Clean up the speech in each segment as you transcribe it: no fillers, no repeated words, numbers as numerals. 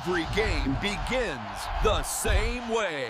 Every game begins the same way.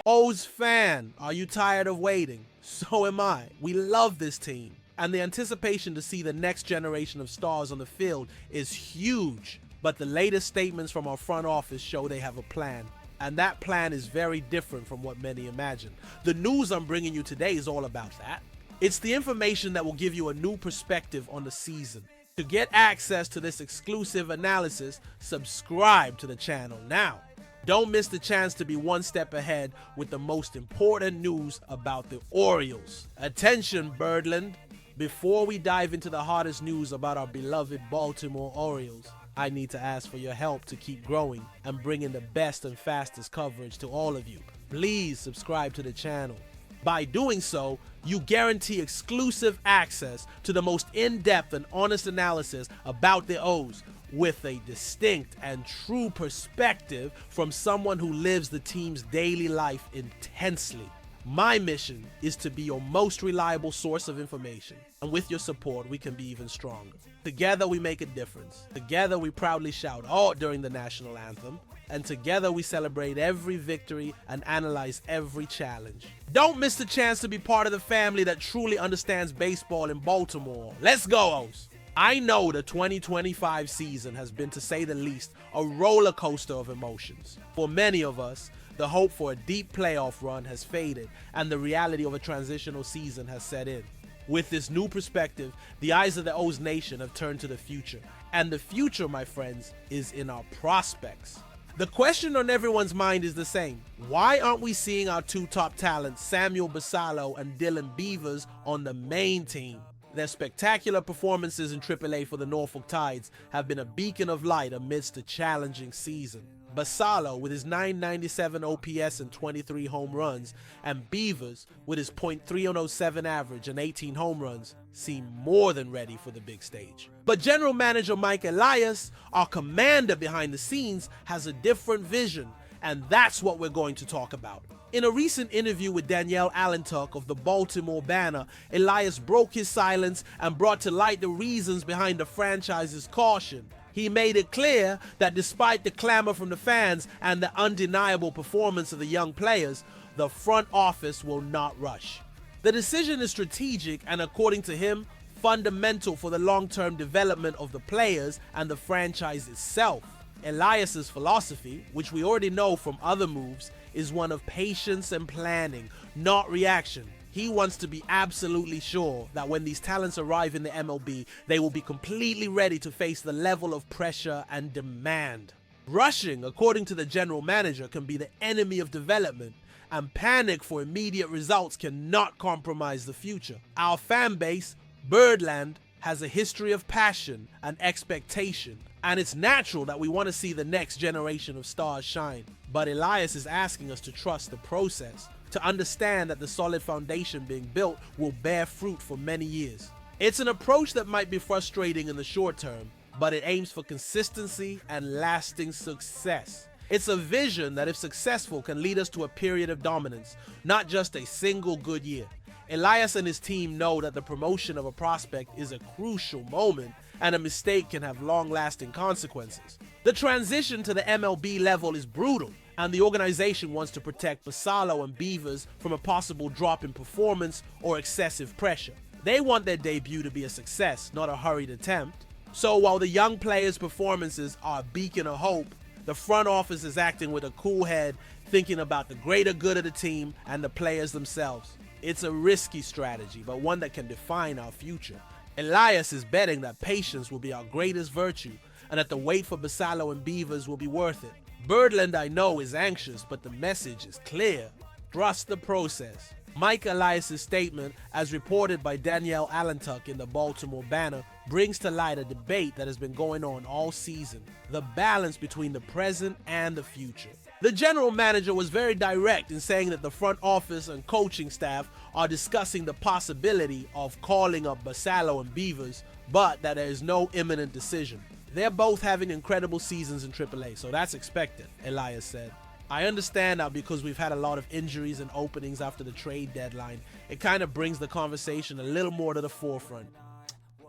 O's fan, are you tired of waiting? So am I. We love this team, and the anticipation to see the next generation of stars on the field is huge. But the latest statements from our front office show they have a plan, and that plan is very different from what many imagine. The news I'm bringing you today is all about that. It's the information that will give you a new perspective on the season. To get access to this exclusive analysis, subscribe to the channel now. Don't miss the chance to be one step ahead with the most important news about the Orioles. Attention, Birdland! Before we dive into the hottest news about our beloved Baltimore Orioles, I need to ask for your help to keep growing and bringing the best and fastest coverage to all of you. Please subscribe to the channel. By doing so, you guarantee exclusive access to the most in-depth and honest analysis about the O's, with a distinct and true perspective from someone who lives the team's daily life intensely. My mission is to be your most reliable source of information, and with your support, we can be even stronger. Together, we make a difference. Together, we proudly shout "All" during the national anthem, and together, we celebrate every victory and analyze every challenge. Don't miss the chance to be part of the family that truly understands baseball in Baltimore. Let's go, O's! I know the 2025 season has been, to say the least, a roller coaster of emotions. For many of us, the hope for a deep playoff run has faded, and the reality of a transitional season has set in. With this new perspective, the eyes of the O's Nation have turned to the future. And the future, my friends, is in our prospects. The question on everyone's mind is the same. Why aren't we seeing our two top talents, Samuel Basallo and Dylan Beavers, on the main team? Their spectacular performances in AAA for the Norfolk Tides have been a beacon of light amidst a challenging season. Basallo with his .997 OPS and 23 home runs, and Beavers with his .3007 average and 18 home runs seem more than ready for the big stage. But General Manager Mike Elias, our commander behind the scenes, has a different vision, and that's what we're going to talk about. In a recent interview with Danielle Allentuck of the Baltimore Banner, Elias broke his silence and brought to light the reasons behind the franchise's caution. He made it clear that despite the clamor from the fans and the undeniable performance of the young players, the front office will not rush. The decision is strategic and, according to him, fundamental for the long-term development of the players and the franchise itself. Elias's philosophy, which we already know from other moves, is one of patience and planning, not reaction. He wants to be absolutely sure that when these talents arrive in the MLB, they will be completely ready to face the level of pressure and demand. Rushing, according to the general manager, can be the enemy of development, and panic for immediate results cannot compromise the future. Our fan base, Birdland, has a history of passion and expectation, and it's natural that we want to see the next generation of stars shine. But Elias is asking us to trust the process, to understand that the solid foundation being built will bear fruit for many years. It's an approach that might be frustrating in the short term, but it aims for consistency and lasting success. It's a vision that, if successful, can lead us to a period of dominance, not just a single good year. Elias and his team know that the promotion of a prospect is a crucial moment, and a mistake can have long-lasting consequences. The transition to the MLB level is brutal, and the organization wants to protect Basallo and Beavers from a possible drop in performance or excessive pressure. They want their debut to be a success, not a hurried attempt. So while the young players' performances are a beacon of hope, the front office is acting with a cool head, thinking about the greater good of the team and the players themselves. It's a risky strategy, but one that can define our future. Elias is betting that patience will be our greatest virtue, and that the wait for Basallo and Beavers will be worth it. Birdland, I know, is anxious, but the message is clear. Trust the process. Mike Elias' statement, as reported by Danielle Allentuck in the Baltimore Banner, brings to light a debate that has been going on all season: the balance between the present and the future. The general manager was very direct in saying that the front office and coaching staff are discussing the possibility of calling up Basallo and Beavers, but that there is no imminent decision. They're both having incredible seasons in AAA, so that's expected, Elias said. I understand now, because we've had a lot of injuries and openings after the trade deadline. It kind of brings the conversation a little more to the forefront.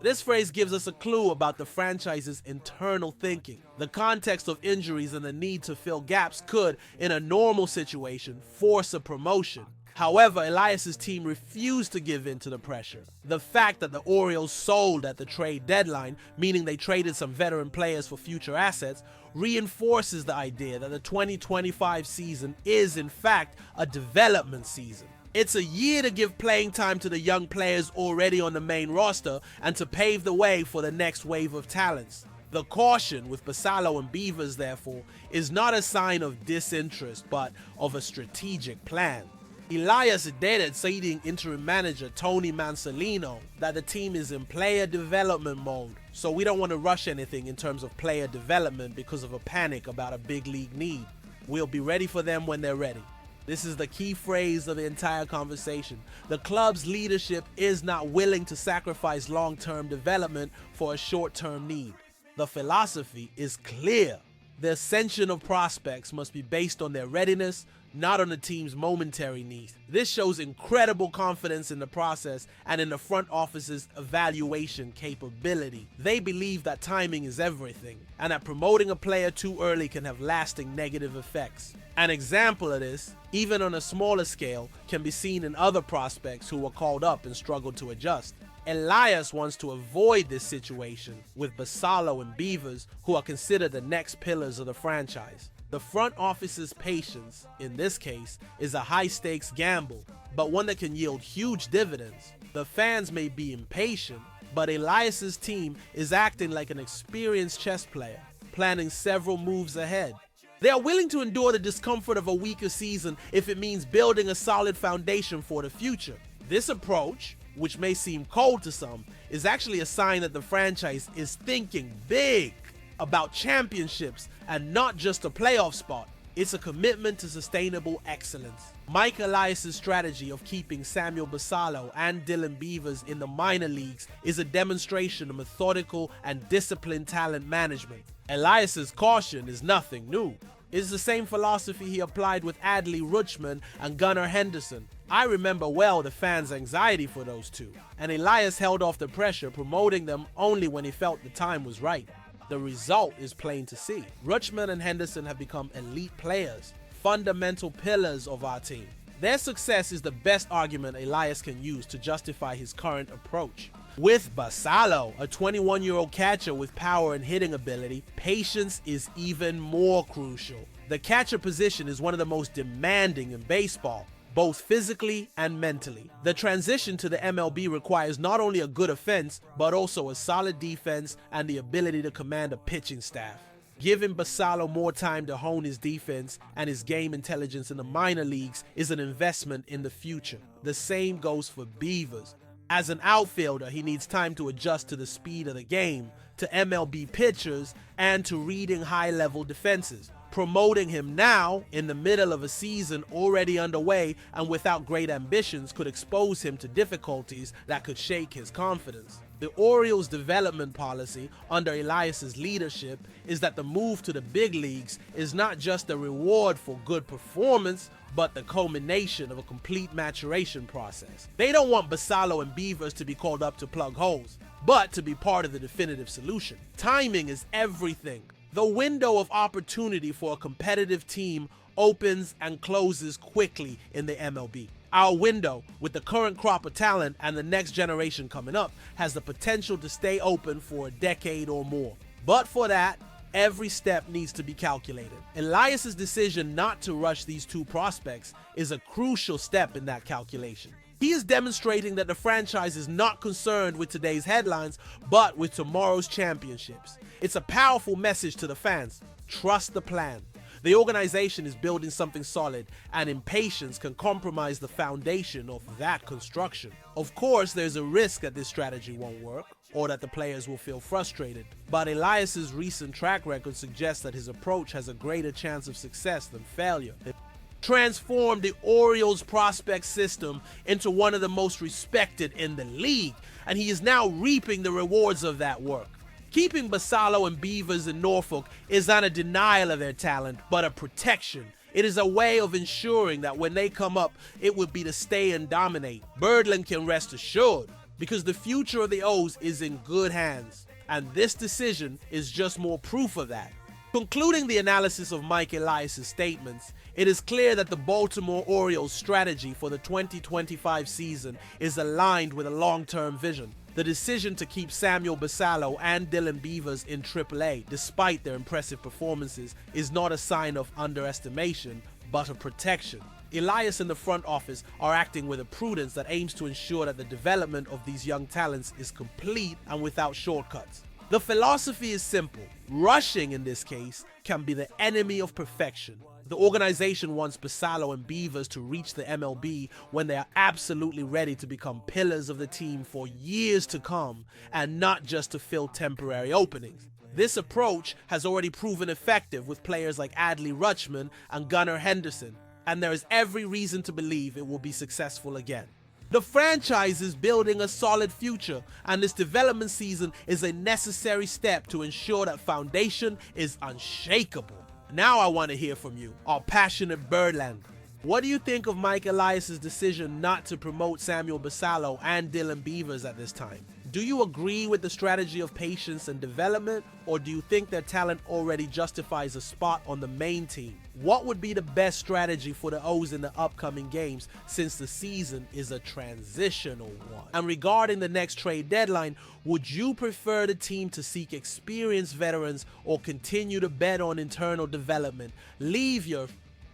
This phrase gives us a clue about the franchise's internal thinking. The context of injuries and the need to fill gaps could, in a normal situation, force a promotion. However, Elias' team refused to give in to the pressure. The fact that the Orioles sold at the trade deadline, meaning they traded some veteran players for future assets, reinforces the idea that the 2025 season is, in fact, a development season. It's a year to give playing time to the young players already on the main roster and to pave the way for the next wave of talents. The caution with Basallo and Beavers, therefore, is not a sign of disinterest, but of a strategic plan. Elias admitted, citing interim manager Tony Mansolino, that the team is in player development mode, so we don't want to rush anything in terms of player development because of a panic about a big league need. We'll be ready for them when they're ready. This is the key phrase of the entire conversation. The club's leadership is not willing to sacrifice long-term development for a short-term need. The philosophy is clear. The ascension of prospects must be based on their readiness, not on the team's momentary needs. This shows incredible confidence in the process and in the front office's evaluation capability. They believe that timing is everything, and that promoting a player too early can have lasting negative effects. An example of this, even on a smaller scale, can be seen in other prospects who were called up and struggled to adjust. Elias wants to avoid this situation with Basallo and Beavers, who are considered the next pillars of the franchise. The front office's patience, in this case, is a high-stakes gamble, but one that can yield huge dividends. The fans may be impatient, but Elias's team is acting like an experienced chess player, planning several moves ahead. They are willing to endure the discomfort of a weaker season if it means building a solid foundation for the future. This approach, which may seem cold to some, is actually a sign that the franchise is thinking big about championships and not just a playoff spot. It's a commitment to sustainable excellence. Mike Elias' strategy of keeping Samuel Basallo and Dylan Beavers in the minor leagues is a demonstration of methodical and disciplined talent management. Elias' caution is nothing new. It's the same philosophy he applied with Adley Rutschman and Gunnar Henderson. I remember well the fans' anxiety for those two, and Elias held off the pressure, promoting them only when he felt the time was right. The result is plain to see. Rutschman and Henderson have become elite players, fundamental pillars of our team. Their success is the best argument Elias can use to justify his current approach. With Basallo, a 21-year-old catcher with power and hitting ability, patience is even more crucial. The catcher position is one of the most demanding in baseball, both physically and mentally. The transition to the MLB requires not only a good offense, but also a solid defense and the ability to command a pitching staff. Giving Basallo more time to hone his defense and his game intelligence in the minor leagues is an investment in the future. The same goes for Beavers. As an outfielder, he needs time to adjust to the speed of the game, to MLB pitchers, and to reading high-level defenses. Promoting him now, in the middle of a season already underway and without great ambitions, could expose him to difficulties that could shake his confidence. The Orioles' development policy under Elias' leadership is that the move to the big leagues is not just a reward for good performance, but the culmination of a complete maturation process. They don't want Basallo and Beavers to be called up to plug holes, but to be part of the definitive solution. Timing is everything. The window of opportunity for a competitive team opens and closes quickly in the MLB. Our window, with the current crop of talent and the next generation coming up, has the potential to stay open for a decade or more. But for that, every step needs to be calculated. Elias' decision not to rush these two prospects is a crucial step in that calculation. He is demonstrating that the franchise is not concerned with today's headlines, but with tomorrow's championships. It's a powerful message to the fans. Trust the plan. The organization is building something solid, and impatience can compromise the foundation of that construction. Of course, there's a risk that this strategy won't work, or that the players will feel frustrated, but Elias' recent track record suggests that his approach has a greater chance of success than failure. It transformed the Orioles prospect system into one of the most respected in the league, and he is now reaping the rewards of that work. Keeping Basallo and Beavers in Norfolk is not a denial of their talent, but a protection. It is a way of ensuring that when they come up, it would be to stay and dominate. Birdland can rest assured. because the future of the O's is in good hands, and this decision is just more proof of that. Concluding the analysis of Mike Elias' statements, it is clear that the Baltimore Orioles' strategy for the 2025 season is aligned with a long-term vision. The decision to keep Samuel Basallo and Dylan Beavers in AAA, despite their impressive performances, is not a sign of underestimation, but of protection. Elias and the front office are acting with a prudence that aims to ensure that the development of these young talents is complete and without shortcuts. The philosophy is simple. Rushing, in this case, can be the enemy of perfection. The organization wants Basallo and Beavers to reach the MLB when they are absolutely ready to become pillars of the team for years to come, and not just to fill temporary openings. This approach has already proven effective with players like Adley Rutschman and Gunnar Henderson, and there is every reason to believe it will be successful again. The franchise is building a solid future, and this development season is a necessary step to ensure that foundation is unshakable. Now I want to hear from you, our passionate Birdland. What do you think of Mike Elias' decision not to promote Samuel Basallo and Dylan Beavers at this time? Do you agree with the strategy of patience and development, or do you think their talent already justifies a spot on the main team? What would be the best strategy for the O's in the upcoming games, since the season is a transitional one? And regarding the next trade deadline, would you prefer the team to seek experienced veterans or continue to bet on internal development? Leave your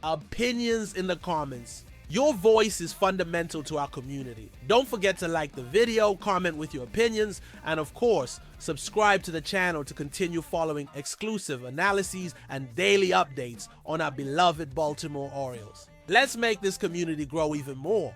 opinions in the comments. Your voice is fundamental to our community. Don't forget to like the video, comment with your opinions, and of course, subscribe to the channel to continue following exclusive analyses and daily updates on our beloved Baltimore Orioles. Let's make this community grow even more.